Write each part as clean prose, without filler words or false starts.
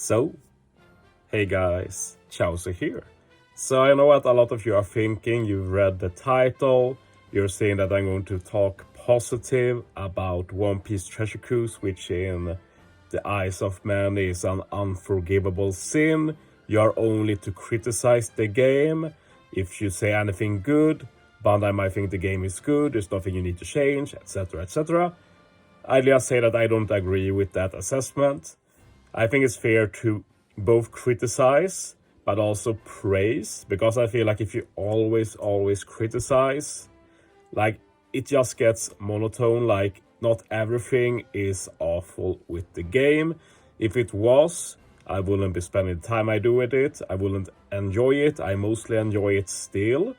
So, hey guys, Chauzu here. So I know what a lot of you are thinking, you've read the title, you're saying that I'm going to talk positive about One Piece Treasure Cruise, which in the eyes of many is an unforgivable sin. You are only to criticize the game. If you say anything good, Bandai might think the game is good, there's nothing you need to change, etc, etc. I just say that I don't agree with that assessment. I think it's fair to both criticize but also praise, because I feel like if you always criticize, like it just gets monotone. Like not everything is awful with the game. If it was, I wouldn't be spending the time I do with it. I wouldn't enjoy it. I mostly enjoy it still,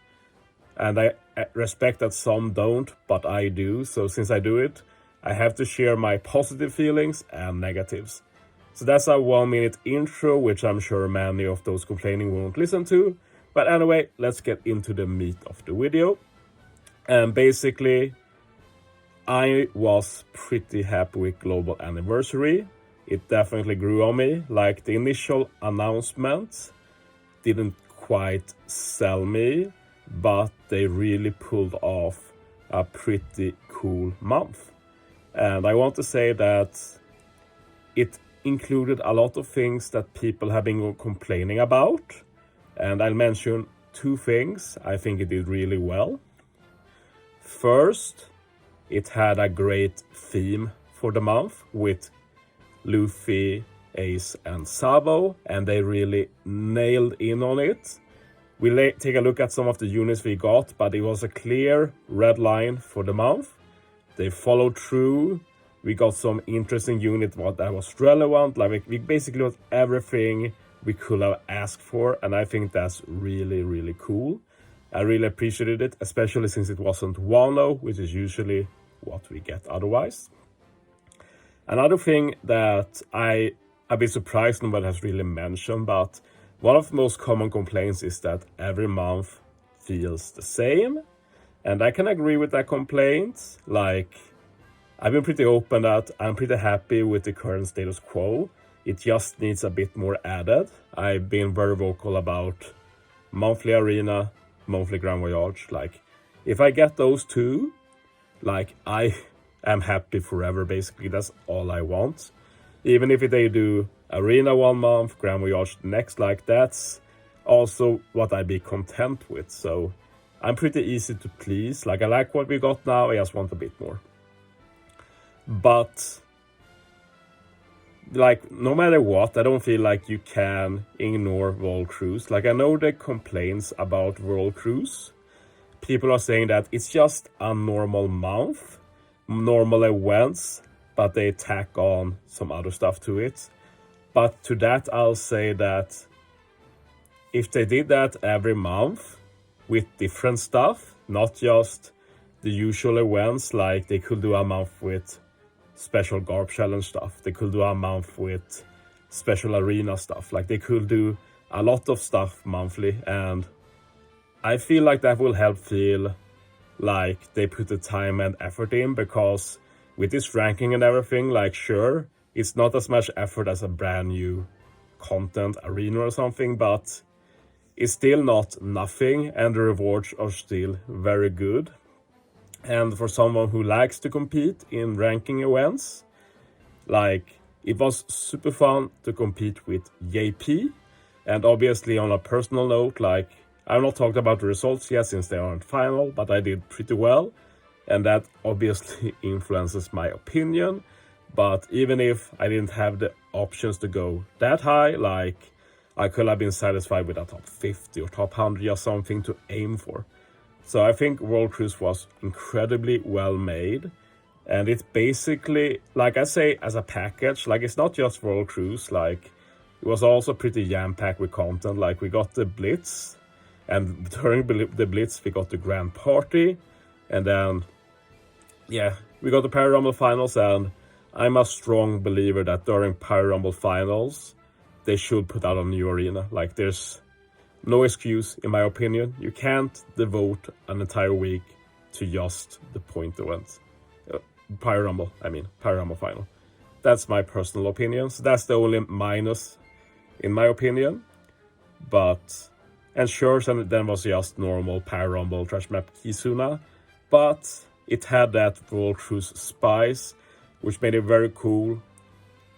and I respect that some don't, but I do. So since I do it, I have to share my positive feelings and negatives. So that's a 1-minute intro, which I'm sure many of those complaining won't listen to. But anyway, let's get into the meat of the video. And basically, I was pretty happy with Global Anniversary. It definitely grew on me. Like the initial announcement didn't quite sell me, but they really pulled off a pretty cool month. And I want to say that it included a lot of things that people have been complaining about. And I'll mention 2 things I think it did really well. First, it had a great theme for the month with Luffy, Ace, and Sabo, and they really nailed in on it. We'll take a look at some of the units we got, but it was a clear red line for the month. They followed through. We got some interesting unit that was relevant. Like we basically got everything we could have asked for, and I think that's really cool. I really appreciated it, especially since it wasn't Wano, which is usually what we get otherwise. Another thing that I've been surprised nobody has really mentioned, but one of the most common complaints is that every month feels the same. And I can agree with that complaint. Like, I've been pretty open that I'm pretty happy with the current status quo. It just needs a bit more added. I've been very vocal about monthly arena, monthly Grand Voyage. Like, if I get those 2, like, I am happy forever, basically. That's all I want. Even if they do arena 1 month, Grand Voyage next, like, that's also what I'd be content with. So I'm pretty easy to please. Like, I like what we got now, I just want a bit more. But, like, no matter what, I don't feel like you can ignore World Cruise. Like, I know the complaints about World Cruise. People are saying that it's just a normal month, normal events, but they tack on some other stuff to it. But to that, I'll say that if they did that every month with different stuff, not just the usual events, like they could do a month with special Garp Challenge stuff, they could do a month with special arena stuff, like they could do a lot of stuff monthly, and I feel like that will help feel like they put the time and effort in, because with this ranking and everything, like sure, it's not as much effort as a brand new content arena or something, but it's still not nothing, and the rewards are still very good. And for someone who likes to compete in ranking events, like it was super fun to compete with JP. And obviously on a personal note, like I've not talked about the results yet since they aren't final, but I did pretty well. And that obviously influences my opinion. But even if I didn't have the options to go that high, like I could have been satisfied with a top 50 or top 100 or something to aim for. So I think World Cruise was incredibly well made. And it's basically, like I say, as a package, like it's not just World Cruise, like it was also pretty jam-packed with content. Like we got the Blitz, and during the Blitz we got the Grand Party, and then, yeah, we got the Power Rumble Finals, and I'm a strong believer that during Power Rumble Finals, they should put out a new arena. Like there's no excuse, in my opinion. You can't devote an entire week to just the point events. Power Rumble Final. That's my personal opinion. So that's the only minus in my opinion. And sure, and then was just normal Power Rumble Trash Map Kizuna, but it had that World Cruise spice, which made it very cool.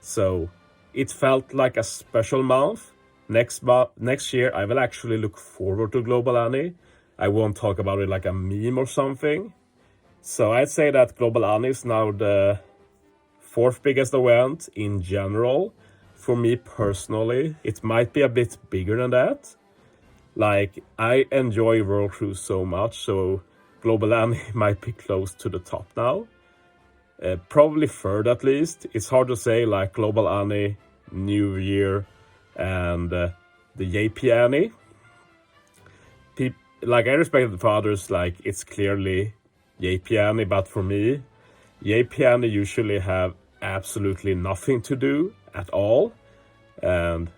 So it felt like a special month. Next year, I will actually look forward to Global Annie. I won't talk about it like a meme or something. So I'd say that Global Annie is now the 4th biggest event in general. For me personally, it might be a bit bigger than that. Like, I enjoy World Cruise so much, so Global Annie might be close to the top now. Probably third at least. It's hard to say, like Global Annie, New Year, and the JP Annie. Like, I respect it for others, like, it's clearly JP Annie, but for me, JP Annie usually have absolutely nothing to do at all. And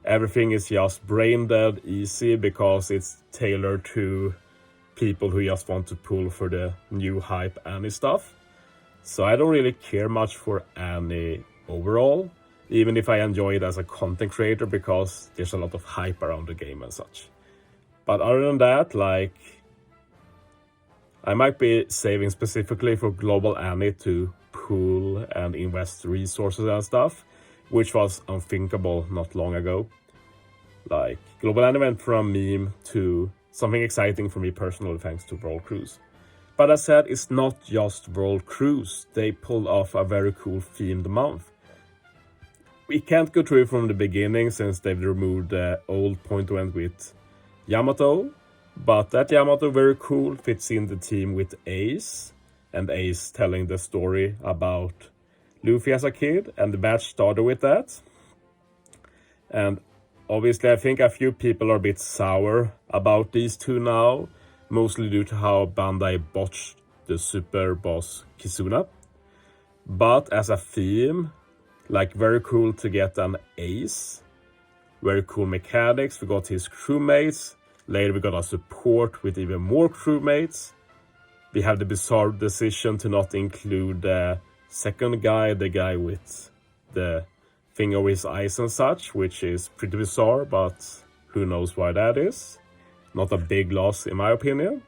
everything is just brain dead easy because it's tailored to people who just want to pull for the new hype Annie stuff. So I don't really care much for Annie overall, even if I enjoy it as a content creator because there's a lot of hype around the game and such. But other than that, like, I might be saving specifically for Global Annie to pool and invest resources and stuff, which was unthinkable not long ago. Like, Global Annie went from a meme to something exciting for me personally thanks to World Cruise. But as said, it's not just World Cruise. They pulled off a very cool themed month. We can't go through it from the beginning since they've removed the old point event with Yamato. But that Yamato, very cool, fits in the team with Ace. And Ace telling the story about Luffy as a kid. And the batch started with that. And obviously, I think a few people are a bit sour about these two now, mostly due to how Bandai botched the super boss Kizuna. But as a theme, like, very cool to get an Ace. Very cool mechanics. We got his crewmates. Later we got a support with even more crewmates. We have the bizarre decision to not include the second guy, the guy with the thing over his eyes and such, which is pretty bizarre, but who knows why that is. Not a big loss in my opinion.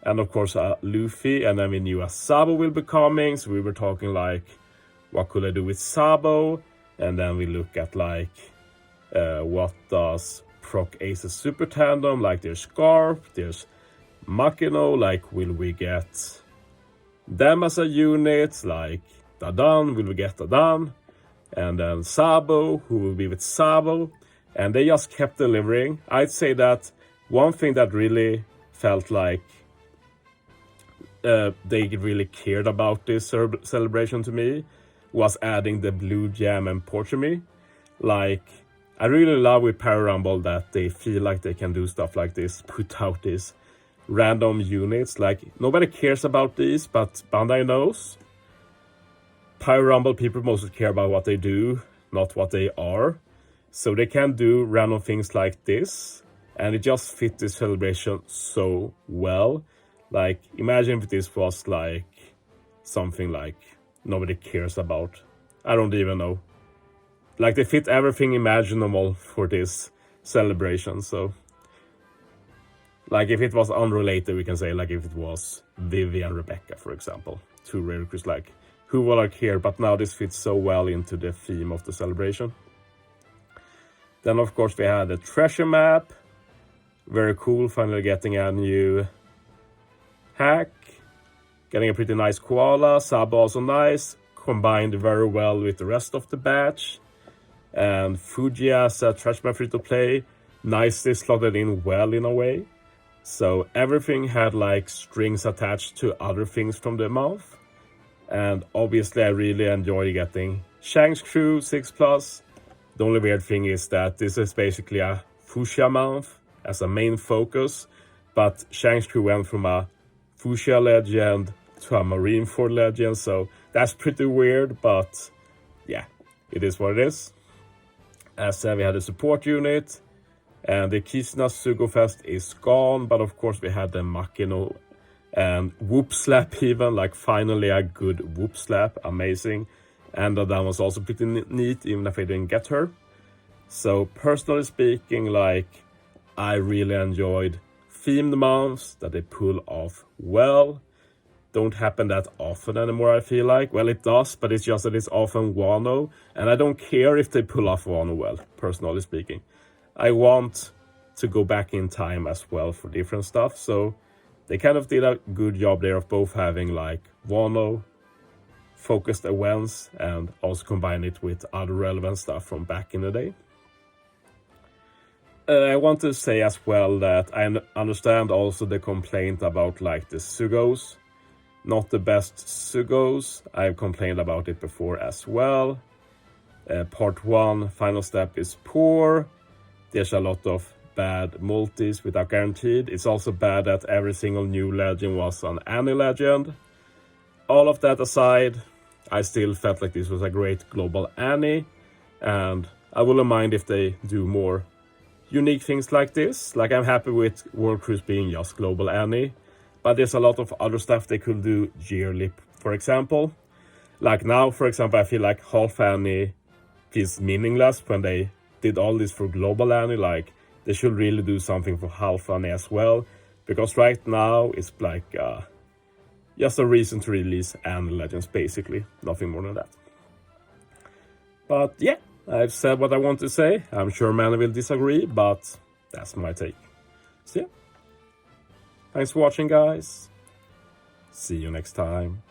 And of course Luffy, and then we knew a Sabo will be coming, so we were talking like, what could I do with Sabo? And then we look at like, what does proc Ace's super tandem, like there's Scarf, there's Makino, like will we get them as a unit, like Dadan, will we get Dadan? And then Sabo, who will be with Sabo, and they just kept delivering. I'd say that one thing that really felt like they really cared about this celebration to me was adding the Blue Jam and Porchemy. Like, I really love with Power Rumble that they feel like they can do stuff like this, put out these random units. Like, nobody cares about these, but Bandai knows. Power Rumble people mostly care about what they do, not what they are. So they can do random things like this, and it just fits this celebration so well. Like, imagine if this was like something like nobody cares about. I don't even know. Like, they fit everything imaginable for this celebration. So, like, if it was unrelated, we can say, like, if it was Vivi and Rebecca, for example, two rare crews, like, who will I care? But now this fits so well into the theme of the celebration. Then, of course, we had a treasure map. Very cool, finally getting a new hack. Getting a pretty nice koala. Sabo also nice. Combined very well with the rest of the batch. And Fuji as a trash map free to play. Nicely slotted in well in a way. So everything had like strings attached to other things from the month. And obviously I really enjoy getting Shang's crew 6+. The only weird thing is that this is basically a Fuchsia month as a main focus. But Shang's crew went from a Fuchsia legend to a Marineford legend. So that's pretty weird, but yeah, it is what it is. As said, we had a support unit. And the Kizuna Sugo Fest is gone. But of course we had the Makino and Whoop Slap even. Like finally a good Whoop Slap. Amazing. And that was also pretty neat even if I didn't get her. So personally speaking, like, I really enjoyed themed months that they pull off well. Don't happen that often anymore, I feel like. Well, it does, but it's just that it's often Wano, and I don't care if they pull off Wano well, personally speaking. I want to go back in time as well for different stuff, so they kind of did a good job there of both having like Wano focused events and also combine it with other relevant stuff from back in the day. I want to say as well that I understand also the complaint about like the Sugos. Not the best Sugos. I've complained about it before as well. Part 1, final step is poor. There's a lot of bad multis without guaranteed. It's also bad that every single new legend was an Annie legend. All of that aside, I still felt like this was a great global Annie, and I wouldn't mind if they do more unique things like this. Like, I'm happy with World Cruise being just global Annie, but there's a lot of other stuff they could do yearly, for example. Like now, for example, I feel like half Annie feels meaningless when they did all this for global Annie. Like, they should really do something for half Annie as well, because right now it's like just a reason to release Annie Legends, basically. Nothing more than that. But yeah, I've said what I want to say. I'm sure many will disagree, but that's my take. So yeah. Thanks for watching, guys. See you next time.